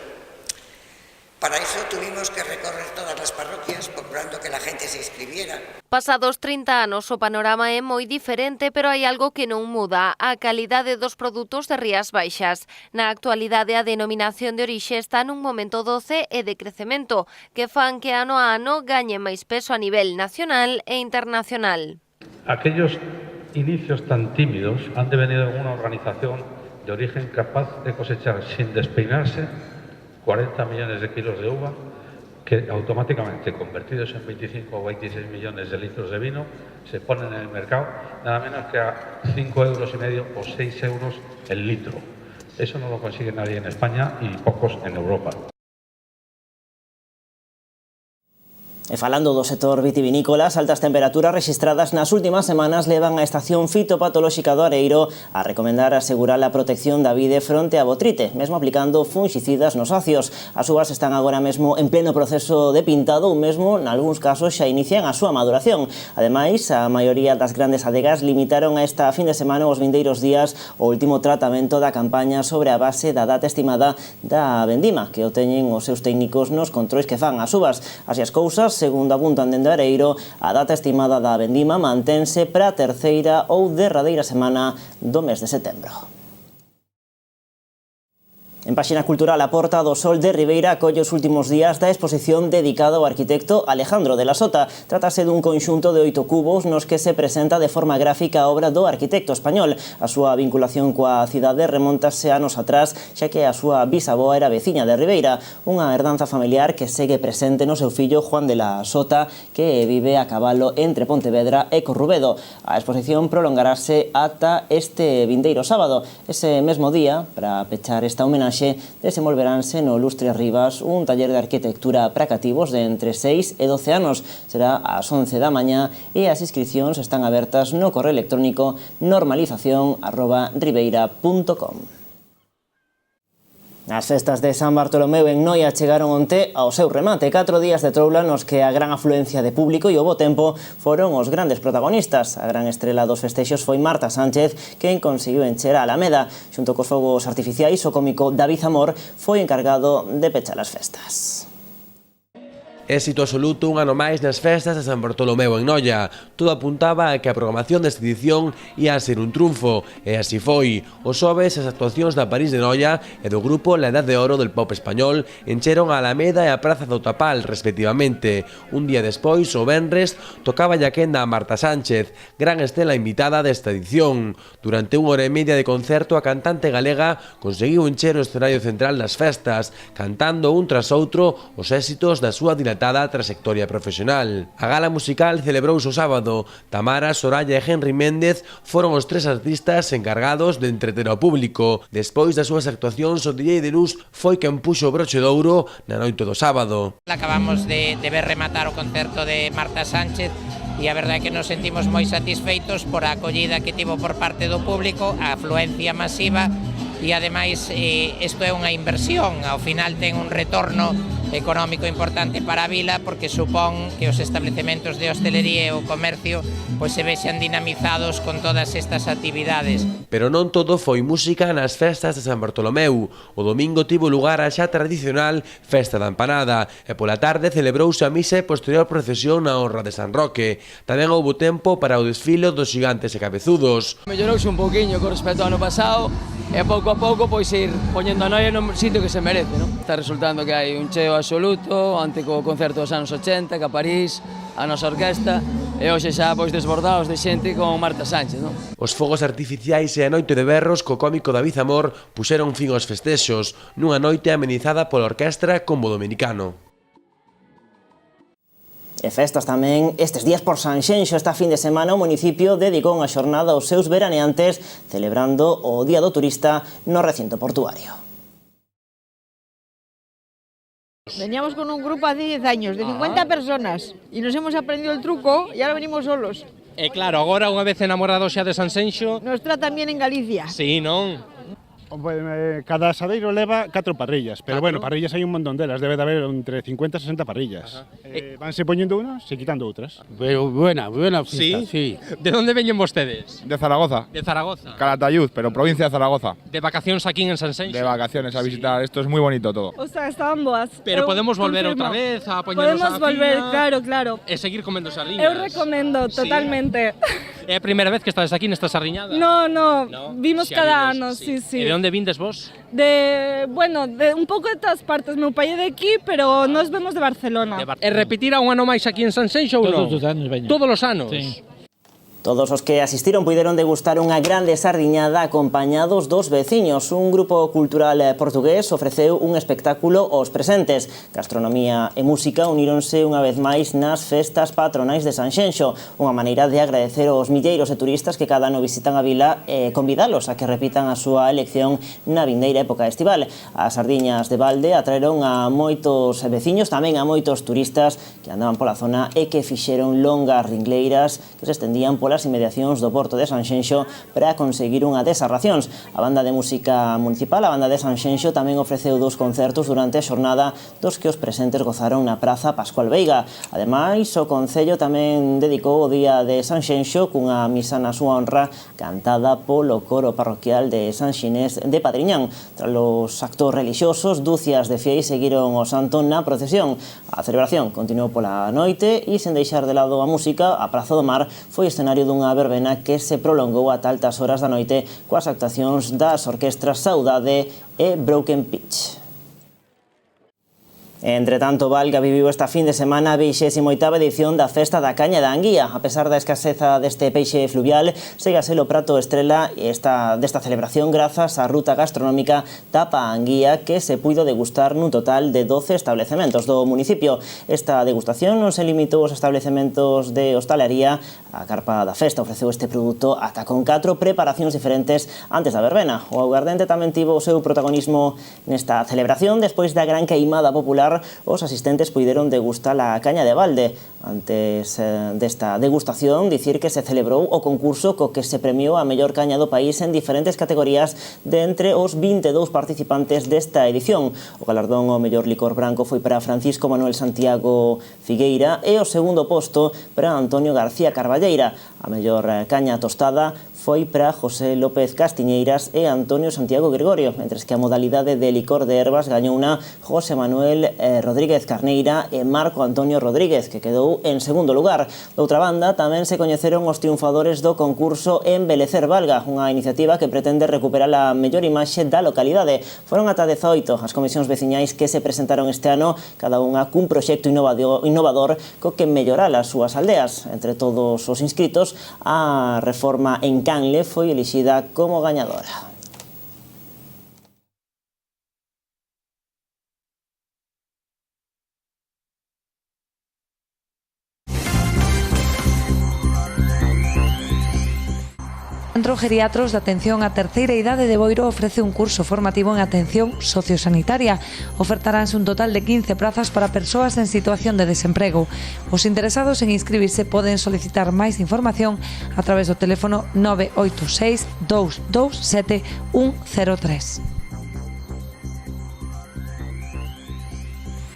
Speaker 11: Para eso tuvimos que recorrer todas las parroquias procurando que la gente se inscribiera.
Speaker 9: Pasados 30 anos o panorama é moi diferente, pero hai algo que non muda, a calidade dos produtos de Rías Baixas. Na actualidade a denominación de orixe está nun momento doce e de crecemento, que fan que ano a ano gañe máis peso a nivel nacional e internacional.
Speaker 12: Aquellos inicios tan tímidos han devenido en unha organización de origen capaz de cosechar sin despeinarse 40 millones de kilos de uva que automáticamente, convertidos en 25 o 26 millones de litros de vino, se ponen en el mercado nada menos que a 5,5 euros o 6 euros el litro. Eso no lo consigue nadie en España y pocos en Europa.
Speaker 1: E falando do sector vitivinícola, as altas temperaturas registradas nas últimas semanas levan a estación fitopatolóxica do Areiro a recomendar asegurar a protección da vide fronte á botrite, mesmo aplicando fungicidas nos acios. As uvas están agora mesmo en pleno proceso de pintado ou mesmo, nalgúns casos, xa inician a súa maduración. Ademais, a maioría das grandes adegas limitaron a esta fin de semana os vindeiros días o último tratamento da campaña sobre a base da data estimada da vendima, que o teñen os seus técnicos nos controis que fan as uvas. Así as cousas, segundo apuntan dende Areiro, a data estimada da vendima mantense para a terceira ou derradeira semana do mes de setembro. En páxina cultural, a Porta do Sol de Ribeira acolle os últimos días da exposición dedicada ao arquitecto Alejandro de la Sota. Trátase dun conxunto de 8 cubos nos que se presenta de forma gráfica a obra do arquitecto español. A súa vinculación coa cidade remontase anos atrás, xa que a súa bisaboa era veciña de Ribeira, unha herdanza familiar que segue presente no seu fillo Juan de la Sota, que vive a cabalo entre Pontevedra e Corrubedo. A exposición prolongarase ata este vindeiro sábado. Ese mesmo día, para pechar esta homenaxe, desenvolveránse no Lustre Rivas un taller de arquitectura para cativos de entre 6 e 12 anos. Será ás 11 da mañá e as inscripcións están abertas no correo electrónico normalización@ribeira.com. As festas de San Bartolomeu en Noia chegaron onte ao seu remate. 4 días de troula nos que a gran afluencia de público e o bo tempo foron os grandes protagonistas. A gran estrela dos festexos foi Marta Sánchez, quen conseguiu encher a Alameda. Xunto cos fogos artificiais, o cómico David Amor foi encargado de pechar as festas.
Speaker 13: Éxito absoluto un ano máis nas festas de San Bartolomeu en Noia. Todo apuntaba a que a programación desta edición ia a ser un triunfo, e así foi. Os xoves as actuacións da París de Noia e do grupo La Edad de Oro del pop español encheron a Alameda e a Praza do Tapal, respectivamente. Un día despois, o venres, tocaba a quenda a Marta Sánchez, gran estela invitada desta edición. Durante unha hora e media de concerto, a cantante galega conseguiu encher o escenario central das festas, cantando un tras outro os éxitos da súa dilatada trayectoria profesional. A gala musical celebrouse o sábado. Tamara, Soraya e Henry Méndez foron os tres artistas encargados de entreter ao público. Despois das súas actuacións, o DJ de Luz foi quen puxo o broche de ouro na noite do sábado.
Speaker 14: Acabamos de ver rematar o concerto de Marta Sánchez e a verdade é que nos sentimos moi satisfeitos por a acollida que tivo por parte do público, a afluencia masiva e ademais isto é unha inversión, ao final ten un retorno económico importante para a vila porque supón que os establecementos de hostelería e o comercio pois se vexan dinamizados con todas estas actividades.
Speaker 13: Pero non todo foi música nas festas de San Bartolomeu. O domingo tivo lugar a xa tradicional Festa da Empanada e pola tarde celebrouse a misa e posterior procesión na honra de San Roque. Tamén houbo tempo para o desfile dos Gigantes e Cabezudos.
Speaker 15: Mellorouse un pouquiño con respecto ao ano pasado e pouco a pouco pois ir poñendo a Noia no sitio que se merece, non? Está resultando que hai un cheo absoluto, ante co concerto dos anos 80, que a París, a nosa orquesta, e hoxe xa pois desbordados de xente con Marta Sánchez, non?
Speaker 13: Os fogos artificiais e a noite de berros co cómico David Amor puxeron fin aos festexos, nunha noite amenizada pola orquestra Combo Dominicano.
Speaker 1: E festas tamén estes días por Sanxenxo. Esta fin de semana o municipio dedicou unha xornada aos seus veraneantes celebrando o Día do Turista no recinto portuario.
Speaker 16: Veníamos con un grupo hace 10 años, de 50 personas, y nos hemos aprendido el truco y ahora venimos solos.
Speaker 17: E claro, agora unha vez enamorados xa de Sanxenxo...
Speaker 16: Nos tratan bien en Galicia.
Speaker 17: Sí, non?
Speaker 18: Cada asadeiro leva 4 parrillas, pero bueno, parrillas hai un montón delas, debe de haber entre 50 e 60 parrillas. Vanse poñendo unas e quitando outras.
Speaker 19: Pero buena fiesta,
Speaker 17: sí. De onde veñen vostedes?
Speaker 19: De Zaragoza.
Speaker 17: De Zaragoza.
Speaker 19: Calatayud, pero provincia de Zaragoza.
Speaker 17: De vacacións aquí en Sanxenxo.
Speaker 19: De vacaciones a visitar, esto es muy bonito todo.
Speaker 16: O sea, estaban boas.
Speaker 17: Pero podemos volver outra vez a poñernos a
Speaker 16: Podemos volver, claro.
Speaker 17: E seguir comendo sardiñas.
Speaker 16: Eu recomendo, totalmente.
Speaker 17: É a primeira vez que estades aquí nesta sardiñada?
Speaker 16: No, vimos cada ano, sí.
Speaker 17: E de onde vindes vos?
Speaker 16: De un pouco de todas partes. Meu pai é de aquí, pero nos vemos de Barcelona.
Speaker 17: E repetirá un ano máis aquí en Sanxenxo ou non?
Speaker 18: Todos os anos veño.
Speaker 17: Todos os anos?
Speaker 18: Sí.
Speaker 1: Todos os que asistiron puideron degustar unha grande sardiñada acompañados dos veciños. Un grupo cultural portugués ofreceu un espectáculo aos presentes. Gastronomía e música uníronse unha vez máis nas festas patronais de Sanxenxo, unha maneira de agradecer aos milleiros de turistas que cada ano visitan a vila e convidalos a que repitan a súa elección na vindeira época estival. As sardiñas de balde atraeron a moitos veciños, tamén a moitos turistas que andaban pola zona e que fixeron longas ringleiras que se estendían pola as inmediacións do porto de Sanxenxo para conseguir unha desas racións. A banda de música municipal, a banda de Sanxenxo, tamén ofreceu 2 concertos durante a xornada dos que os presentes gozaron na Praza Pascual Veiga. Ademais, o Concello tamén dedicou o Día de Sanxenxo cunha misa na súa honra cantada polo coro parroquial de San Xinés de Padriñán. Tras os actos relixiosos, dúcias de fieis seguiron o santo na procesión. A celebración continuou pola noite e, sen deixar de lado a música, a Praza do Mar foi escenario dunha verbena que se prolongou ata altas horas da noite coas actuacións das orquestras Saudade e Broken Pitch. Entre tanto, Valga viviu esta fin de semana a 28ª edición da Festa da Caña da Anguía. A pesar da escaseza deste peixe fluvial, segue a ser o prato estrela desta celebración grazas á ruta gastronómica Tapa Anguía, que se puido degustar nun total de 12 establecementos do municipio. Esta degustación non se limitou aos establecementos de hostalería. A carpa da festa ofreceu este produto ata con 4 preparacións diferentes antes da verbena. O augardente tamén tivo o seu protagonismo nesta celebración. Despois da gran queimada popular, os asistentes puideron degustar a caña de balde. Antes desta degustación, dicir que se celebrou o concurso co que se premiou a mellor caña do país en diferentes categorías de entre os 22 participantes desta edición. O galardón ao mellor licor branco foi para Francisco Manuel Santiago Figueira e o segundo posto para Antonio García Carballeira. A mellor caña tostada foi para José López Castiñeiras e Antonio Santiago Gregorio, mentres que a modalidade de licor de ervas gañou una José Manuel Rodríguez Carneira e Marco Antonio Rodríguez, que quedou en segundo lugar. Doutra banda, tamén se coñeceron os triunfadores do concurso Embelecer Valga, unha iniciativa que pretende recuperar a mellor imaxe da localidade. Foron ata 18 as comisións veciñais que se presentaron este ano, cada unha cun proxecto innovador co que mellorar as súas aldeas. Entre todos os inscritos, a reforma en Canle foi elixida como gañadora.
Speaker 3: O Centro Geriatros de Atención á Terceira Idade de Boiro ofrece un curso formativo en atención sociosanitaria. Ofertaránse un total de 15 plazas para persoas en situación de desemprego. Os interesados en inscribirse poden solicitar máis información a través do teléfono 986 227 103.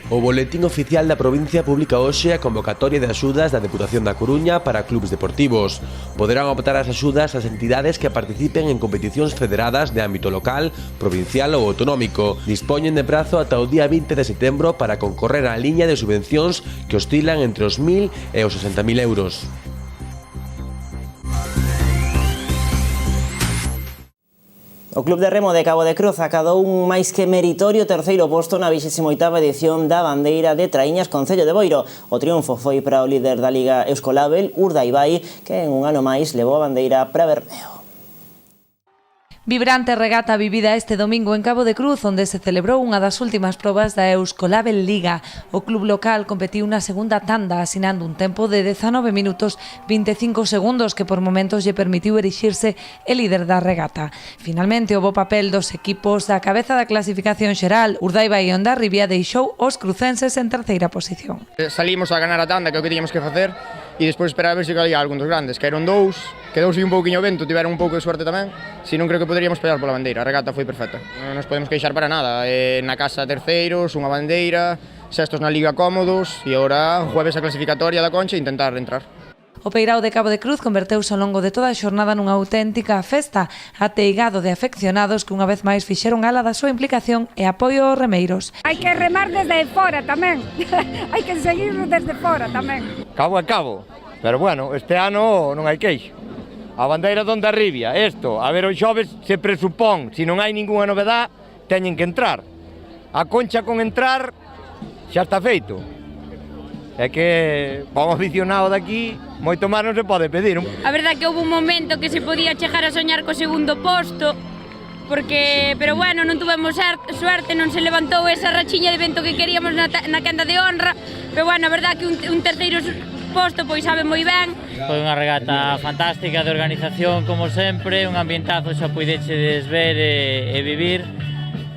Speaker 13: O Boletín Oficial da Provincia publica hoxe a convocatoria de axudas da Deputación da Coruña para clubes deportivos. Poderán optar as axudas as entidades que participen en competicións federadas de ámbito local, provincial ou autonómico. Dispoñen de prazo ata o día 20 de setembro para concorrer á liña de subvencións que oscilan entre os 1.000 e os 60.000 euros.
Speaker 1: O Club de Remo de Cabo de Cruz acadou un máis que meritorio terceiro posto na 28ª edición da Bandeira de Traíñas Concello de Boiro. O triunfo foi para o líder da Liga Euskolabel, Urdaibai, que en un ano máis levou a bandeira para Bermeo.
Speaker 3: Vibrante regata vivida este domingo en Cabo de Cruz, onde se celebrou unha das últimas probas da Euskolabel Liga. O club local competiu na segunda tanda, asinando un tempo de 19 minutos 25 segundos que por momentos lle permitiu erixirse el líder da regata. Finalmente, o bo papel dos equipos da cabeza da clasificación xeral, Urdaibai e Hondarribia, deixou os crucenses en terceira posición.
Speaker 20: Salimos a ganar a tanda, que é o que tiñamos que facer, e despois esperar a ver se caía algún dos grandes. Caeron dous, quedouse un pouquiño vento, tiveron un pouco de suerte tamén, se non creo que poderíamos pelear pola bandeira. A regata foi perfecta, non nos podemos queixar para nada. Na casa terceiros, unha bandeira, sextos na Liga cómodos, e agora jueves a clasificatoria da Concha e intentar entrar.
Speaker 3: O Peirao de Cabo de Cruz converteuse ao longo de toda a xornada nunha auténtica festa, ateigado de afeccionados que unha vez máis fixeron gala da súa implicación e apoio aos remeiros.
Speaker 21: Hai que remar desde fora tamén, hai que seguir desde fora tamén.
Speaker 22: Cabo a cabo, pero bueno, este ano non hai queixo. A bandeira de Hondarribia, isto, a ver os xoves se presupón, se non hai ningunha novedad, teñen que entrar. A Concha con entrar xa está feito. É que, para un aficionado daqui, moito máis non se pode pedir.
Speaker 21: A verdade que houve un momento que se podía chegar a soñar co segundo posto, pero bueno, non tuvemos suerte, non se levantou esa rachiña de vento que queríamos na quenda de honra, pero bueno, a verdade que un terceiro posto pois sabe moi ben.
Speaker 23: Foi unha regata fantástica de organización, como sempre, un ambientazo xa puidechedes ver e vivir.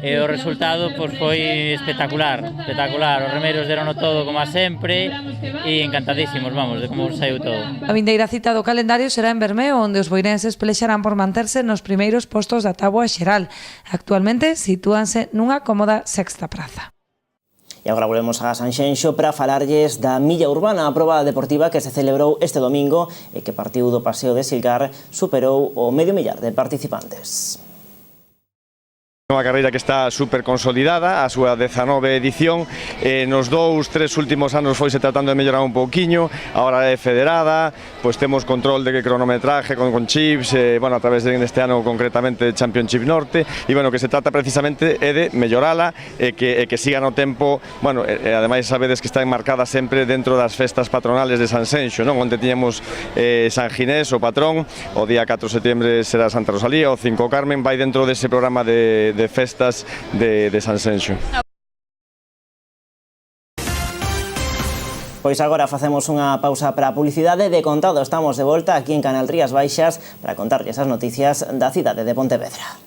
Speaker 23: E o resultado pois, foi espectacular, os remeiros derono todo como a sempre e encantadísimos, vamos, de como saiu todo.
Speaker 3: A vindeira cita do calendario será en Bermeo, onde os boirenses pelexarán por manterse nos primeiros postos da táboa xeral. Actualmente sitúanse nunha cómoda sexta praza.
Speaker 1: E agora volvemos a Sanxenxo para falarlles da Milla Urbana, a proba deportiva que se celebrou este domingo e que partiu do Paseo de Silgar, superou o medio millar de participantes.
Speaker 24: Unha carreira que está super consolidada, a súa 19 edición, nos tres últimos anos foise tratando de mellorar un pouquiño, agora é federada, pois temos control de cronometraje con chips, bueno, a través deste ano concretamente Championship Norte, e bueno, que se trata precisamente é de mellorala e que siga no tempo, bueno, ademais sabedes que está enmarcada sempre dentro das festas patronales de Sanxenxo, non? Onde tiñamos San Ginés, o patrón, o día 4 de setembro será Santa Rosalía, o 5 Carmen, vai dentro dese programa de festas de Sanxenxo.
Speaker 1: Pois agora facemos unha pausa para a publicidade. De contado, estamos de volta aquí en Canal Rías Baixas para contarlles as noticias da cidade de Pontevedra.